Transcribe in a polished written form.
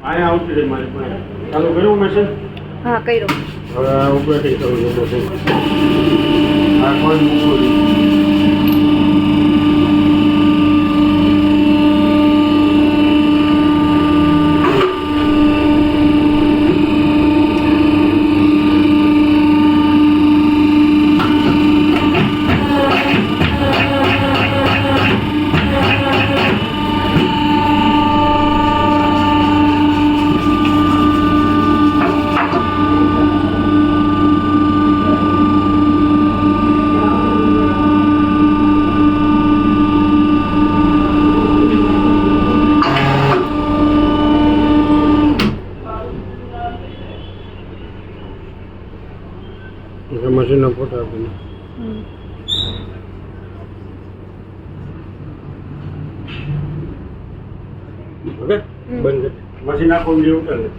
આયા આવતી રહી મારી પાસે ચાલુ કર્યું મશીન હા કર્યો હવે આ ઓપરેટિંગ કરું છું મશીન આ કોઈ મૂકવું મશીનનો ફોટો આપીને ઓકે બંધ મશીન આખો વિડીયો ઉતારે